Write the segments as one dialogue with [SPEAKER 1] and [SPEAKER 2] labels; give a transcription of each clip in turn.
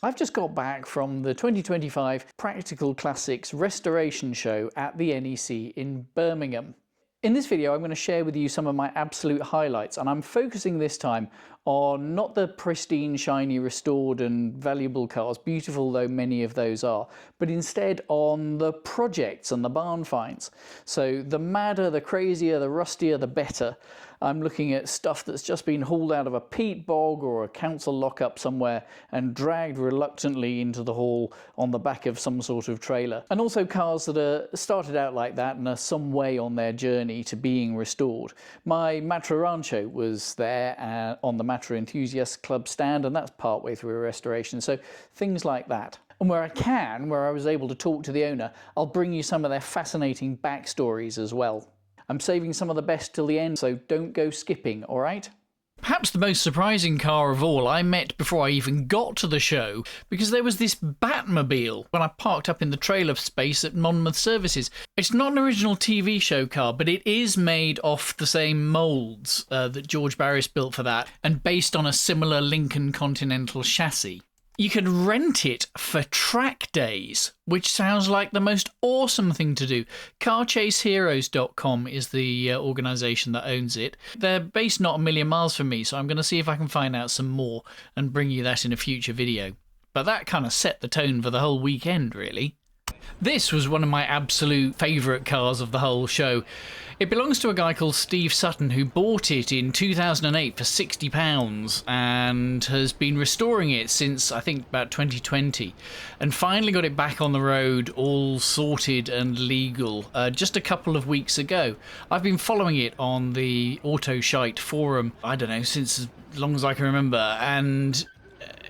[SPEAKER 1] I've just got back from the 2025 Practical Classics Restoration Show at the NEC in Birmingham. In this video, I'm going to share with you some of my absolute highlights, and I'm focusing this time on not the pristine, shiny, restored and valuable cars, beautiful though many of those are, but instead on the projects and the barn finds. So the madder, the crazier, the rustier, the better. I'm looking at stuff that's just been hauled out of a peat bog or a council lockup somewhere and dragged reluctantly into the hall on the back of some sort of trailer. And also cars that are started out like that and are some way on their journey to being restored. My Matra Rancho was there on the Matra Enthusiasts Club stand, and that's partway through a restoration. So things like that. And where I can, where I was able to talk to the owner, I'll bring you some of their fascinating backstories as well. I'm saving some of the best till the end, so don't go skipping, all right?
[SPEAKER 2] Perhaps the most surprising car of all I met before I even got to the show, because there was this Batmobile when I parked up in the trailer space at Monmouth Services. It's not an original TV show car, but it is made off the same moulds that George Barris built for that, and based on a similar Lincoln Continental chassis. You can rent it for track days, which sounds like the most awesome thing to do. CarChaseHeroes.com is the organisation that owns it. They're based not a million miles from me, so I'm going to see if I can find out some more and bring you that in a future video. But that kind of set the tone for the whole weekend, really. This was one of my absolute favourite cars of the whole show. It belongs to a guy called Steve Sutton, who bought it in 2008 for £60 and has been restoring it since, I think, about 2020, and finally got it back on the road all sorted and legal just a couple of weeks ago. I've been following it on the Autoshite forum, I don't know, since as long as I can remember, and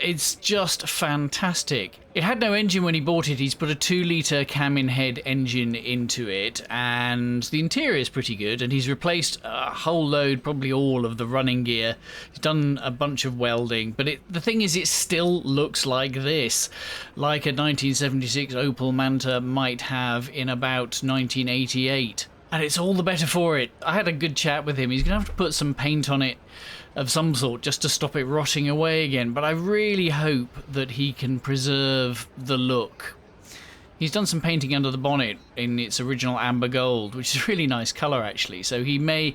[SPEAKER 2] it's just fantastic. It had no engine when he bought it. He's put a 2-litre cam-in-head engine into it, and the interior is pretty good, and he's replaced a whole load, probably all of the running gear. He's done a bunch of welding, but the thing is, it still looks like this, like a 1976 Opel Manta might have in about 1988. And it's all the better for it. I had a good chat with him. He's going to have to put some paint on it of some sort just to stop it rotting away again, but I really hope that he can preserve the look. He's done some painting under the bonnet in its original amber gold, which is a really nice colour actually, so he may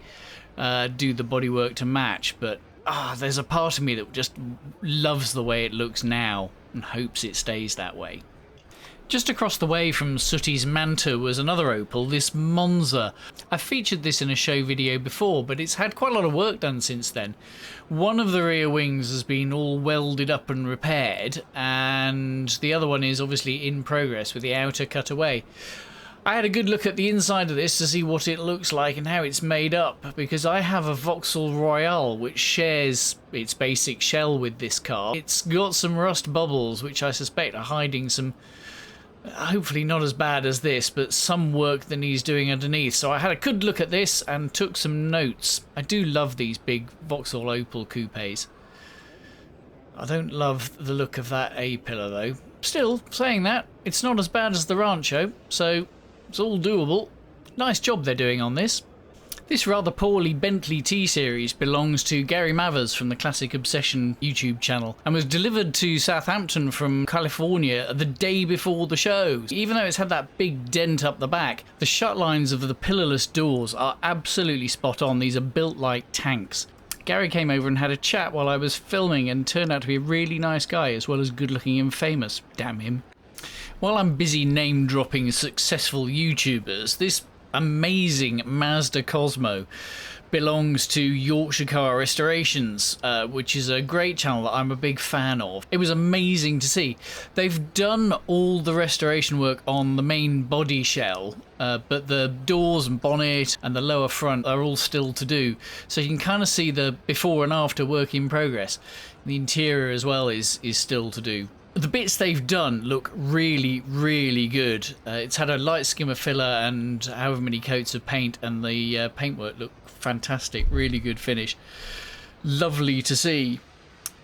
[SPEAKER 2] do the bodywork to match, but there's a part of me that just loves the way it looks now and hopes it stays that way. Just across the way from Sooty's Manta was another Opel, this Monza. I've featured this in a show video before, but it's had quite a lot of work done since then. One of the rear wings has been all welded up and repaired, and the other one is obviously in progress with the outer cut away. I had a good look at the inside of this to see what it looks like and how it's made up, because I have a Vauxhall Royale which shares its basic shell with this car. It's got some rust bubbles which I suspect are hiding some, hopefully not as bad as this, but some work that needs doing underneath. So I had a good look at this and took some notes. I do love these big Vauxhall Opel coupes. I don't love the look of that A-pillar though. Still, saying that, it's not as bad as the Rancho, so it's all doable. Nice job they're doing on this. This rather poorly Bentley T-Series belongs to Gary Mavers from the Classic Obsession YouTube channel and was delivered to Southampton from California the day before the show. Even though it's had that big dent up the back, the shut lines of the pillarless doors are absolutely spot on. These are built like tanks. Gary came over and had a chat while I was filming and turned out to be a really nice guy as well as good looking and famous. Damn him. While I'm busy name dropping successful YouTubers, this amazing Mazda Cosmo belongs to Yorkshire Car Restorations, which is a great channel that I'm a big fan of. It was amazing to see. They've done all the restoration work on the main body shell, but the doors and bonnet and the lower front are all still to do. So you can kind of see the before and after work in progress. The interior as well is still to do. The bits they've done look really, really good. It's had a light skim of filler and however many coats of paint, and the paintwork looked fantastic. Really good finish. Lovely to see.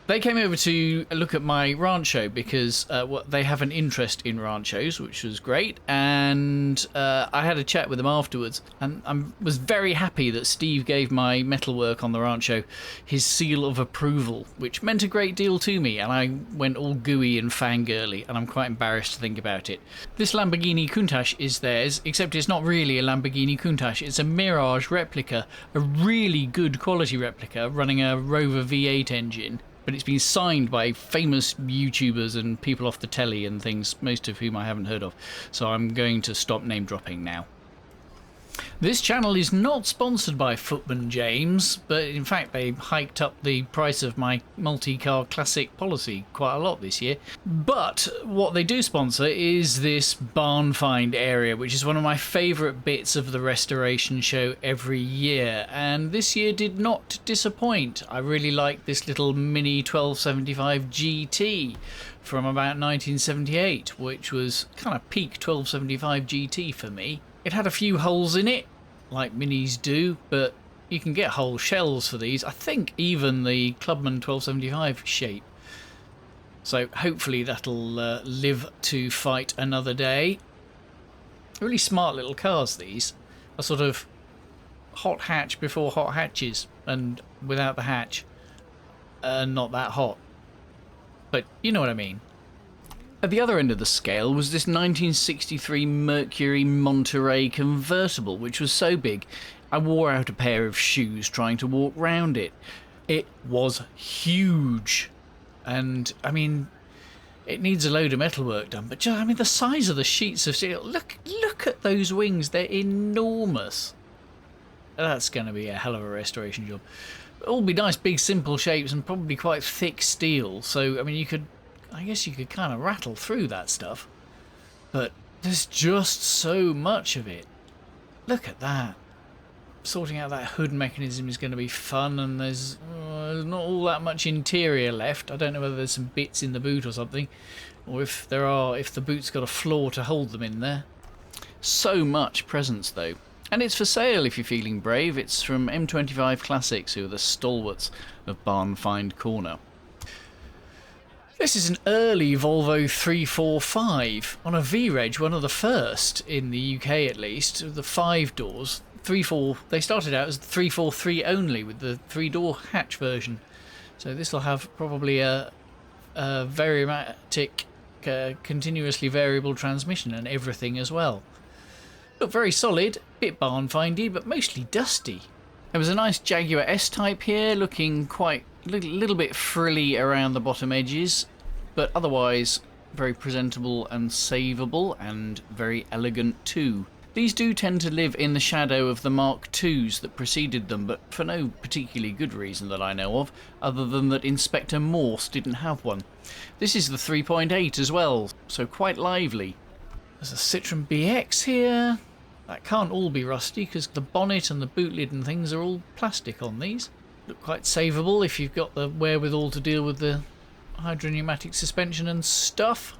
[SPEAKER 2] They came over to look at my Rancho because they have an interest in Ranchos, which was great, and I had a chat with them afterwards, and I was very happy that Steve gave my metalwork on the Rancho his seal of approval, which meant a great deal to me, and I went all gooey and fangirly, and I'm quite embarrassed to think about it. This Lamborghini Countach is theirs, except it's not really a Lamborghini Countach, it's a Mirage replica, a really good quality replica running a Rover V8 engine. But it's been signed by famous YouTubers and people off the telly and things, most of whom I haven't heard of. So I'm going to stop name dropping now. This channel is not sponsored by Footman James, but in fact they hiked up the price of my multi-car classic policy quite a lot this year. But what they do sponsor is this barn find area, which is one of my favourite bits of the restoration show every year, and this year did not disappoint. I really like this little mini 1275 GT from about 1978, which was kind of peak 1275 GT for me. It had a few holes in it, like minis do, but you can get whole shells for these. I think even the Clubman 1275 shape. So hopefully that'll live to fight another day. Really smart little cars, these. A sort of hot hatch before hot hatches, and without the hatch, not that hot. But you know what I mean. At the other end of the scale was this 1963 Mercury Monterey convertible, which was so big I wore out a pair of shoes trying to walk round it. It was huge, and I mean, it needs a load of metalwork done, but just, I mean, the size of the sheets of steel, look at those wings, they're enormous. That's going to be a hell of a restoration job. It'll be nice big simple shapes and probably quite thick steel, so I mean I guess you could kind of rattle through that stuff, but there's just so much of it. Look at that. Sorting out that hood mechanism is going to be fun, and there's not all that much interior left. I don't know whether there's some bits in the boot or something, or if the boot's got a floor to hold them in there. So much presence though. And it's for sale if you're feeling brave. It's from M25 Classics, who are the stalwarts of Barn Find Corner. This is an early Volvo 345 on a V-Reg, one of the first in the UK at least, the 5 doors. They started out as 343 only with the 3-door hatch version. So this will have probably a Varimatic continuously variable transmission and everything as well. Look very solid, bit barn findy, but mostly dusty. There was a nice Jaguar S-Type here, looking quite a little bit frilly around the bottom edges, but otherwise very presentable and savable, and very elegant too. These do tend to live in the shadow of the Mark IIs that preceded them, but for no particularly good reason that I know of, other than that Inspector Morse didn't have one. This is the 3.8 as well, so quite lively. There's a Citroen BX here. That can't all be rusty because the bonnet and the boot lid and things are all plastic on these. Look quite savable if you've got the wherewithal to deal with the hydropneumatic suspension and stuff.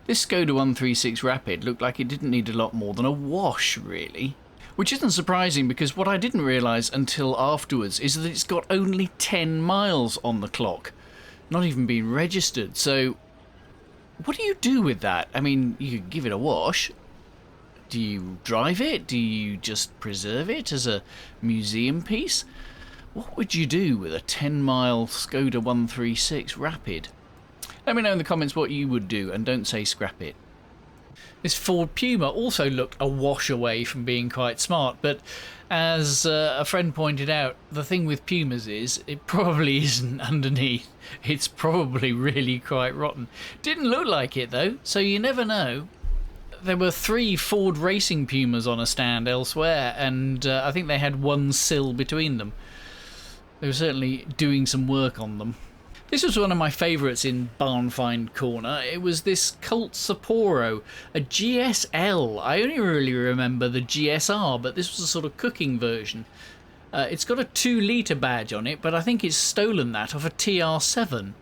[SPEAKER 2] This Skoda 136 Rapid looked like it didn't need a lot more than a wash, really. Which isn't surprising, because what I didn't realise until afterwards is that it's got only 10 miles on the clock. Not even been registered, so what do you do with that? I mean, you could give it a wash. Do you drive it? Do you just preserve it as a museum piece? What would you do with a 10-mile Skoda 136 Rapid? Let me know in the comments what you would do, and don't say scrap it. This Ford Puma also looked a wash away from being quite smart, but as a friend pointed out, the thing with Pumas is it probably isn't underneath. It's probably really quite rotten. Didn't look like it though, so you never know. There were 3 Ford Racing Pumas on a stand elsewhere, and I think they had one sill between them. They were certainly doing some work on them. This was one of my favourites in Barn Find Corner. It was this Colt Sapporo, a GSL. I only really remember the GSR, but this was a sort of cooking version. It's got a 2-litre badge on it, but I think it's stolen that off a TR7.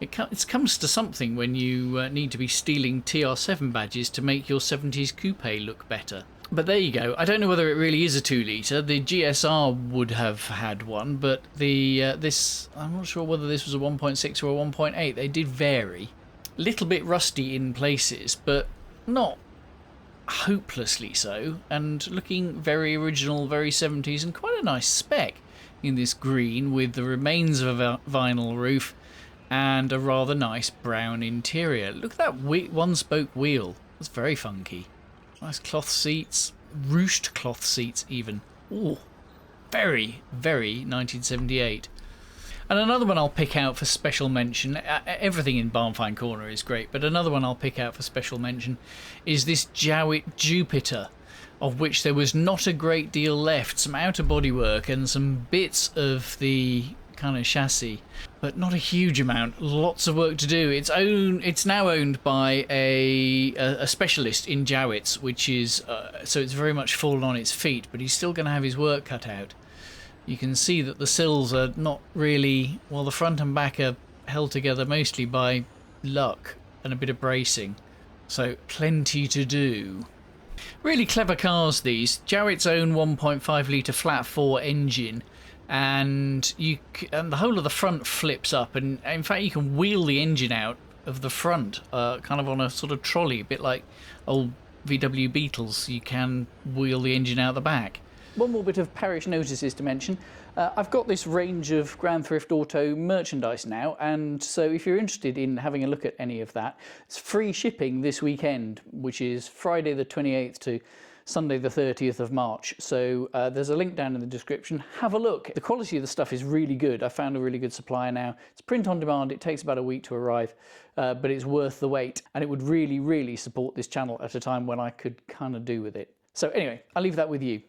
[SPEAKER 2] It comes to something when you need to be stealing TR7 badges to make your 70s coupe look better. But there you go. I don't know whether it really is a 2-litre. The GSR would have had one, but this, I'm not sure whether this was a 1.6 or a 1.8. They did vary. Little bit rusty in places, but not hopelessly so, and looking very original, very 70s, and quite a nice spec in this green with the remains of a vinyl roof and a rather nice brown interior. Look at that one-spoke wheel. That's very funky. Nice cloth seats, ruched cloth seats even. Ooh, very, very 1978. And another one I'll pick out for special mention, everything in Barnfine Corner is great, but another one I'll pick out for special mention is this Jowett Jupiter, of which there was not a great deal left. Some outer bodywork and some bits of the kind of chassis, but not a huge amount. Lots of work to do. It's now owned by a specialist in Jowett's, which is so it's very much fallen on its feet, but he's still going to have his work cut out. You can see that the sills are not really, well, the front and back are held together mostly by luck and a bit of bracing, so plenty to do. Really clever cars, these. Jowett's own 1.5 litre flat 4 engine, and the whole of the front flips up, and in fact you can wheel the engine out of the front, kind of on a sort of trolley, a bit like old VW Beetles. You can wheel the engine out the back.
[SPEAKER 1] One more bit of parish notices to mention. I've got this range of Grand Thrift Auto merchandise now, and so if you're interested in having a look at any of that, it's free shipping this weekend, which is Friday the 28th to Sunday the 30th of March. So there's a link down in the description. Have a look. The quality of the stuff is really good. I found a really good supplier now. It's print on demand. It takes about a week to arrive, but it's worth the wait, and it would really, really support this channel at a time when I could kind of do with it. So anyway, I'll leave that with you.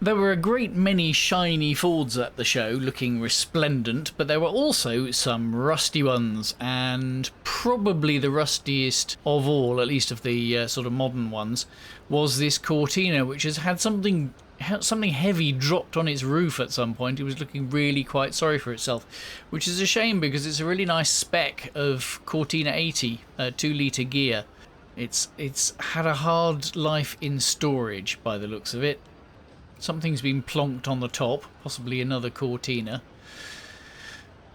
[SPEAKER 2] There were a great many shiny Fords at the show, looking resplendent, but there were also some rusty ones, and probably the rustiest of all, at least of the sort of modern ones, was this Cortina, which has had something heavy dropped on its roof at some point. It was looking really quite sorry for itself, which is a shame because it's a really nice spec of Cortina 80, 2-litre gear. It's had a hard life in storage by the looks of it. Something's been plonked on the top, possibly another Cortina.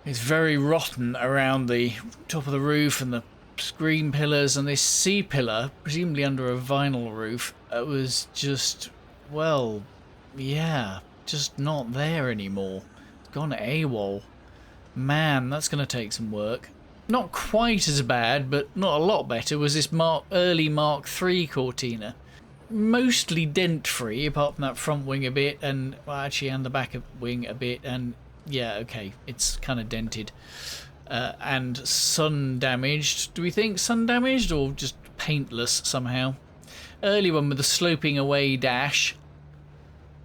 [SPEAKER 2] It's very rotten around the top of the roof and the screen pillars, and this C-pillar, presumably under a vinyl roof, was just, well, yeah, just not there anymore. It's gone AWOL. Man, that's going to take some work. Not quite as bad, but not a lot better, was this early Mark III Cortina. Mostly dent free, apart from that front wing a bit, and well, actually, and the back wing a bit, and yeah, okay, it's kind of dented and sun damaged. Do we think sun damaged or just paintless somehow? Early one with the sloping away dash.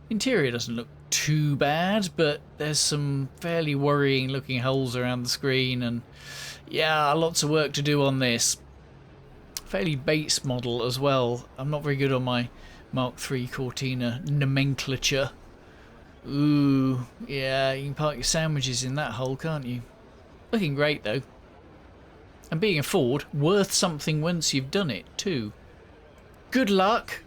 [SPEAKER 2] Interior doesn't look too bad, but there's some fairly worrying looking holes around the screen, and yeah, lots of work to do on this. Fairly base model as well. I'm not very good on my Mark III Cortina nomenclature. Ooh, yeah, you can park your sandwiches in that hole, can't you? Looking great though. And being a Ford, worth something once you've done it too. Good luck.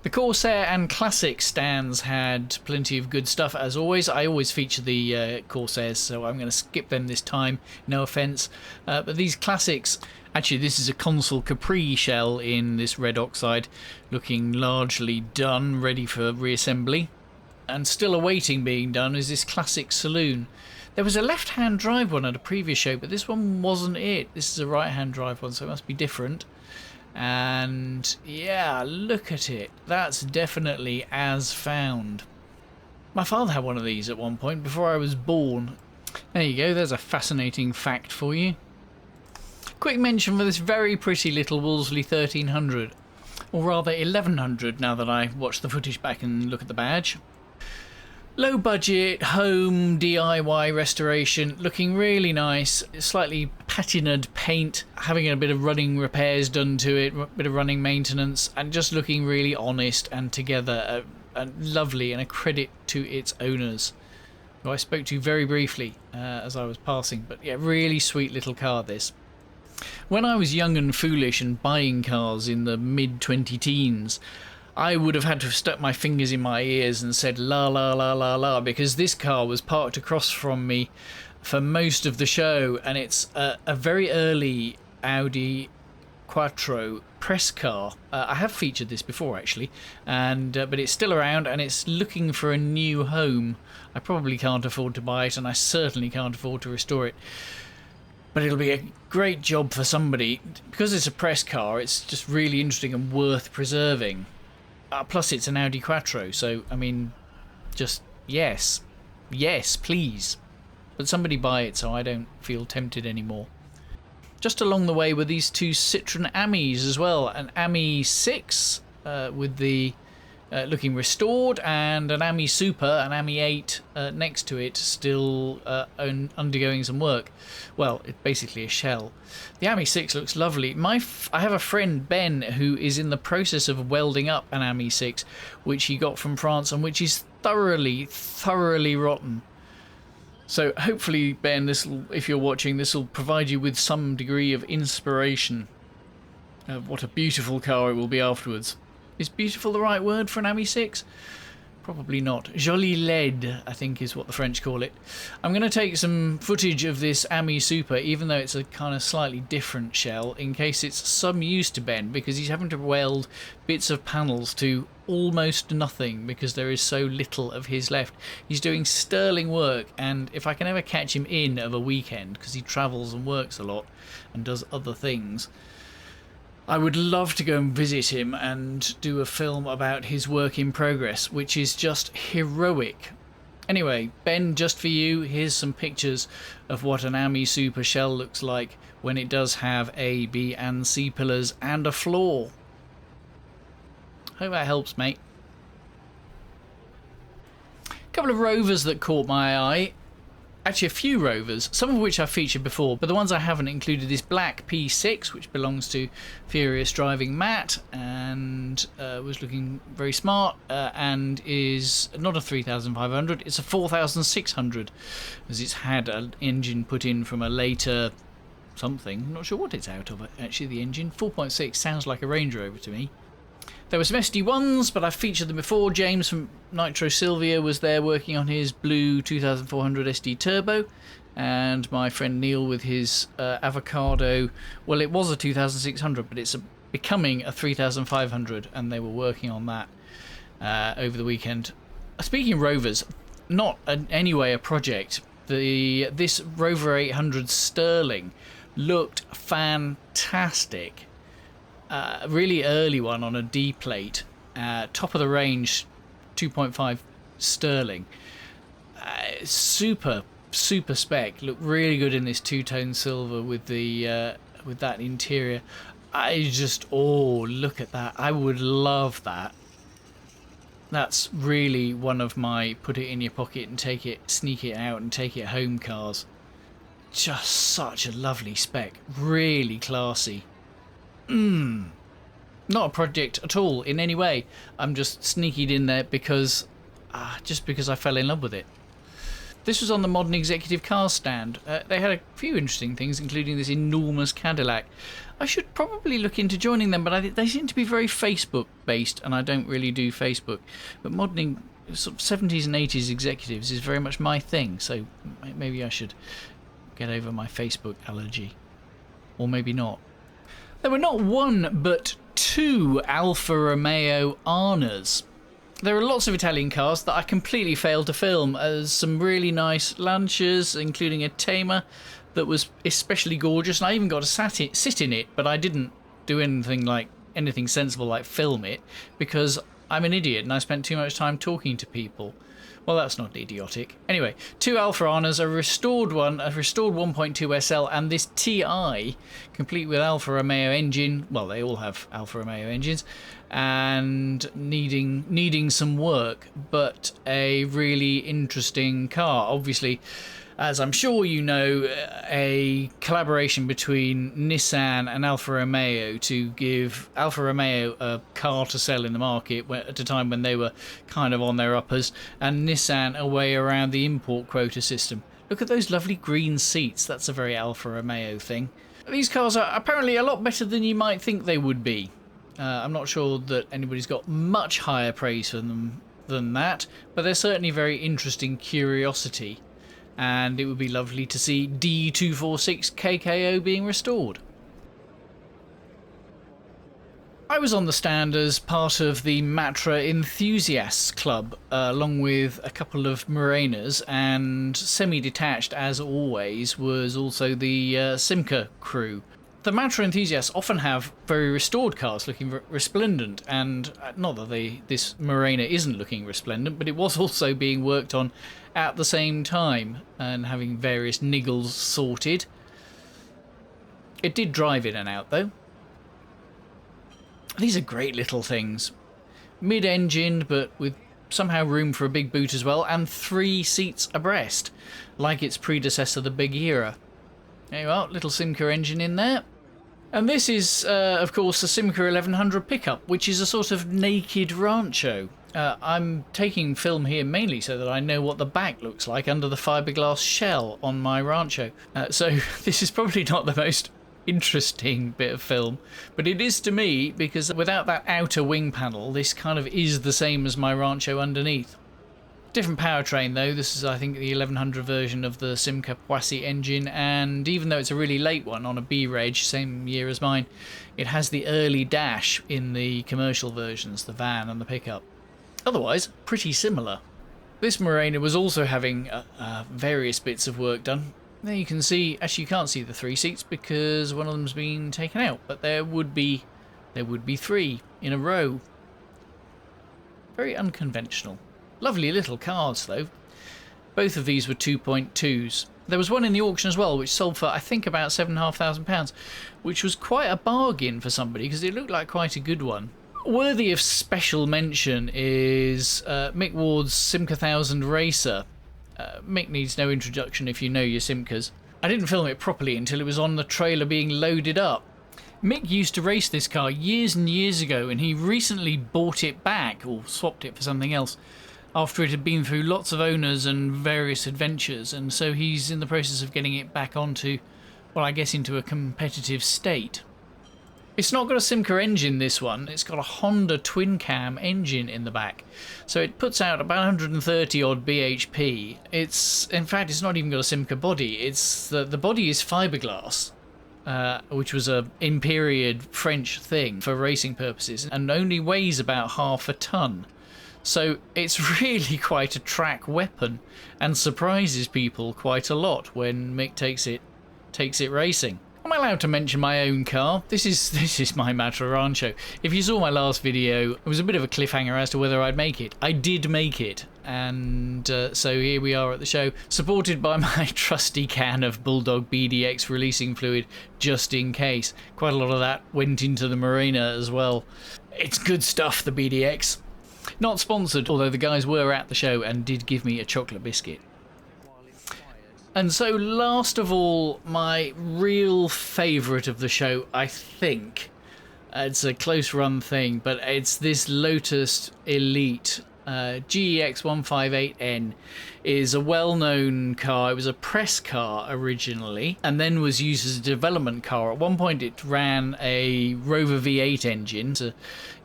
[SPEAKER 2] The Corsair and Classic stands had plenty of good stuff as always. I always feature the Corsairs, so I'm going to skip them this time, no offence. But these Classics, actually this is a Consul Capri shell in this red oxide, looking largely done, ready for reassembly. And still awaiting being done is this Classic Saloon. There was a left-hand drive one at a previous show, but this one wasn't it. This is a right-hand drive one, so it must be different. And yeah, look at it. That's definitely as found. My father had one of these at one point before I was born. There you go, there's a fascinating fact for you. Quick mention for this very pretty little Wolseley 1300, or rather 1100 now that I watch the footage back and look at the badge. Low budget, home, DIY restoration, looking really nice, slightly patinaed paint, having a bit of running repairs done to it, a bit of running maintenance, and just looking really honest and together, and lovely, and a credit to its owners. who I spoke to very briefly as I was passing. But yeah, really sweet little car, this. When I was young and foolish and buying cars in the mid-20 teens, I would have had to have stuck my fingers in my ears and said la la la la la, because this car was parked across from me for most of the show, and it's a very early Audi Quattro press car. I have featured this before actually, and but it's still around and it's looking for a new home. I probably can't afford to buy it, and I certainly can't afford to restore it. But it'll be a great job for somebody. Because it's a press car, it's just really interesting and worth preserving. Plus it's an Audi Quattro, so I mean, just yes, please. But somebody buy it so I don't feel tempted anymore. Just along the way were these two Citroen Amis as well. An Ami 6 with the looking restored, and an Ami Super, an Ami 8 next to it, still undergoing some work. Well, it's basically a shell. The Ami 6 looks lovely. I have a friend, Ben, who is in the process of welding up an Ami 6, which he got from France and which is thoroughly rotten. So hopefully, Ben, if you're watching, this will provide you with some degree of inspiration of what a beautiful car it will be afterwards. Is beautiful the right word for an Ami 6? Probably not. Jolie laid, I think, is what the French call it. I'm going to take some footage of this Ami Super, even though it's a kind of slightly different shell, in case it's some use to Ben, because he's having to weld bits of panels to almost nothing because there is so little of his left. He's doing sterling work, and if I can ever catch him in of a weekend, because he travels and works a lot and does other things, I would love to go and visit him and do a film about his work in progress, which is just heroic. Anyway, Ben, just for you, here's some pictures of what an Ami Super shell looks like when it does have A, B and C pillars and a floor. Hope that helps, mate. A couple of Rovers that caught my eye. Actually, a few Rovers, some of which I've featured before, but the ones I haven't included this black P6, which belongs to Furious Driving Matt, and was looking very smart, and is not a 3500, it's a 4600, as it's had an engine put in from a later something. I'm not sure what it's out of, actually, the engine. 4.6 sounds like a Range Rover to me. There were some SD1s, but I've featured them before. James from Nitro Sylvia was there working on his blue 2400 SD Turbo, and my friend Neil with his Avocado. Well, it was a 2600, but it's becoming a 3500, and they were working on that over the weekend. Speaking of Rovers, not in any way a project. This Rover 800 Sterling looked fantastic. Really early one on a D plate, top of the range, 2.5 Sterling. Super spec. Looked really good in this two-tone silver with the with that interior. Look at that. I would love that. That's really one of my put it in your pocket and take it, sneak it out and take it home cars. Just such a lovely spec. Really classy. Not a project at all in any way. I'm just sneaking in there because I fell in love with it. This was on the Modern Executive Car stand. They had a few interesting things, including this enormous Cadillac. I should probably look into joining them, but they seem to be very Facebook based, and I don't really do Facebook. But modern sort of 70s and 80s executives is very much my thing, so maybe I should get over my Facebook allergy, or maybe not. There were not one, but two Alfa Romeo Arnas. There are lots of Italian cars that I completely failed to film, as some really nice Lancias, including a Tema that was especially gorgeous, and I even got to sit in it, but I didn't do anything sensible like film it, because I'm an idiot and I spent too much time talking to people. Well, that's not idiotic. Anyway, two Alfa Romeos, a restored 1.2 SL, and this TI, complete with Alfa Romeo engine. Well, they all have Alfa Romeo engines, and needing some work, but a really interesting car. Obviously, as I'm sure you know, a collaboration between Nissan and Alfa Romeo to give Alfa Romeo a car to sell in the market at a time when they were kind of on their uppers, and Nissan a way around the import quota system. Look at those lovely green seats. That's a very Alfa Romeo thing. These cars are apparently a lot better than you might think they would be. I'm not sure that anybody's got much higher praise for them than that, but they're certainly a very interesting curiosity. And it would be lovely to see D246 KKO being restored. I was on the stand as part of the Matra Enthusiasts Club, along with a couple of Morenas, and semi-detached, as always, was also the Simca crew. The Matra enthusiasts often have very restored cars looking resplendent, and not that this Morena isn't looking resplendent, but it was also being worked on at the same time and having various niggles sorted. It did drive in and out though. These are great little things. Mid-engined, but with somehow room for a big boot as well, and 3 seats abreast, like its predecessor, the Big Era. There you are, little Simca engine in there. And this is, of course, the Simca 1100 pickup, which is a sort of naked Rancho. I'm taking film here mainly so that I know what the back looks like under the fiberglass shell on my Rancho. So this is probably not the most interesting bit of film, but it is to me, because without that outer wing panel, this kind of is the same as my Rancho underneath. Different powertrain though. This is, I think, the 1100 version of the Simca Poissy engine, and even though it's a really late one on a B-Reg, same year as mine, it has the early dash in the commercial versions, the van and the pickup. Otherwise, pretty similar. This Morena was also having various bits of work done. There you can see, actually you can't see the 3 seats because one of them's been taken out, but there would be 3 in a row. Very unconventional. Lovely little cars though. Both of these were 2.2s. There was one in the auction as well which sold for, I think, about £7,500, which was quite a bargain for somebody because it looked like quite a good one. Worthy of special mention is Mick Ward's Simca 1000 Racer. Mick needs no introduction if you know your Simcas. I didn't film it properly until it was on the trailer being loaded up. Mick used to race this car years and years ago, and he recently bought it back, or swapped it for something else, after it had been through lots of owners and various adventures, and so he's in the process of getting it back onto, well, I guess into a competitive state. It's not got a Simca engine, this one. It's got a Honda twin cam engine in the back, so it puts out about 130 odd bhp. In fact, it's not even got a Simca body. It's the body is fiberglass, which was a in period French thing for racing purposes, and only weighs about half a ton. So it's really quite a track weapon, and surprises people quite a lot when Mick takes it racing. Am I allowed to mention my own car? This is my Matra Rancho. If you saw my last video, it was a bit of a cliffhanger as to whether I'd make it. I did make it, and so here we are at the show, supported by my trusty can of Bulldog BDX releasing fluid, just in case. Quite a lot of that went into the Morena as well. It's good stuff, the BDX. Not sponsored, although the guys were at the show and did give me a chocolate biscuit. And so, last of all, my real favourite of the show, I think, it's a close run thing, but it's this Lotus Elite GEX 158N. Is a well-known car. It was a press car originally, and then was used as a development car. At one point it ran a Rover V8 engine to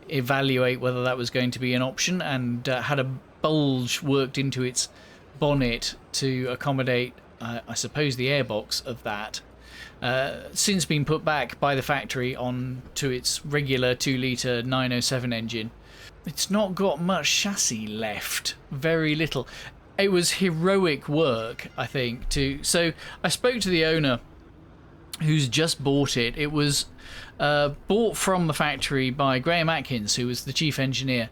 [SPEAKER 2] evaluate whether that was going to be an option, and had a bulge worked into its bonnet to accommodate, I suppose, the airbox of that. Since been put back by the factory on to its regular 2-litre 907 engine. It's not got much chassis left, very little. It was heroic work, I think, so I spoke to the owner who's just bought it. It was bought from the factory by Graham Atkins, who was the chief engineer,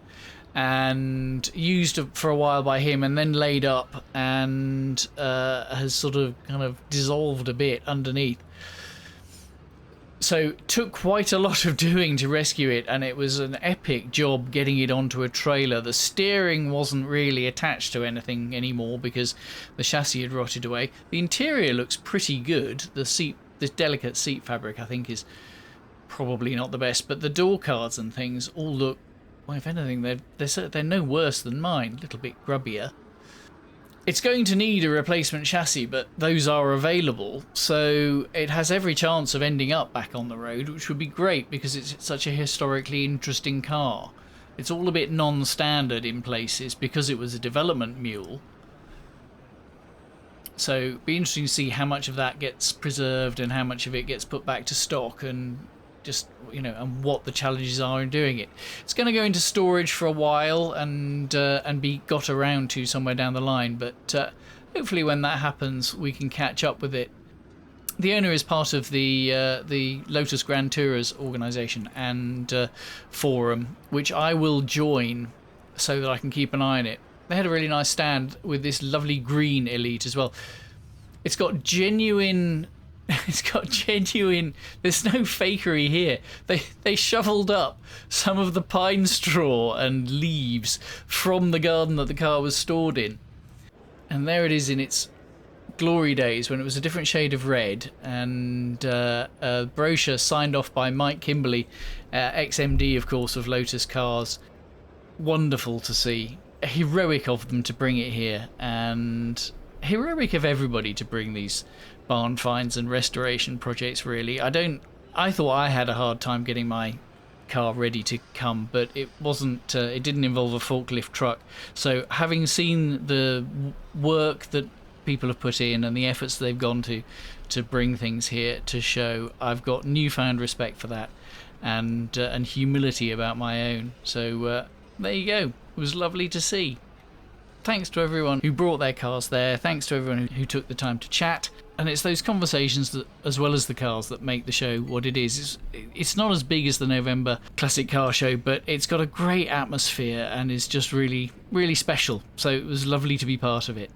[SPEAKER 2] and used for a while by him, and then laid up and has sort of kind of dissolved a bit underneath. So took quite a lot of doing to rescue it, and it was an epic job getting it onto a trailer. The steering wasn't really attached to anything anymore because the chassis had rotted away. The interior looks pretty good. The delicate seat fabric, I think, is probably not the best, but the door cards and things all look, well, if anything, they're no worse than mine. A little bit grubbier. It's going to need a replacement chassis, but those are available, so it has every chance of ending up back on the road, which would be great because it's such a historically interesting car. It's all a bit non-standard in places because it was a development mule. So it'd be interesting to see how much of that gets preserved and how much of it gets put back to stock, and just, you know, and what the challenges are in doing it. It's going to go into storage for a while and be got around to somewhere down the line, but hopefully when that happens we can catch up with it. The owner is part of the Lotus Grand Tourers organisation and forum, which I will join so that I can keep an eye on it. They had a really nice stand with this lovely green Elite as well. It's got genuine, there's no fakery here. They shoveled up some of the pine straw and leaves from the garden that the car was stored in. And there it is in its glory days when it was a different shade of red, and a brochure signed off by Mike Kimberley, ex-MD of course of Lotus Cars. Wonderful to see. Heroic of them to bring it here, and heroic of everybody to bring these barn finds and restoration projects, really. I thought I had a hard time getting my car ready to come, but it wasn't, it didn't involve a forklift truck. So having seen the work that people have put in and the efforts they've gone to bring things here to show, I've got newfound respect for that, and humility about my own. So there you go. It was lovely to see. Thanks to everyone who brought their cars there. Thanks to everyone who took the time to chat. And it's those conversations that, as well as the cars, that make the show what it is. It's not as big as the November Classic Car Show, but it's got a great atmosphere and is just really, really special. So it was lovely to be part of it.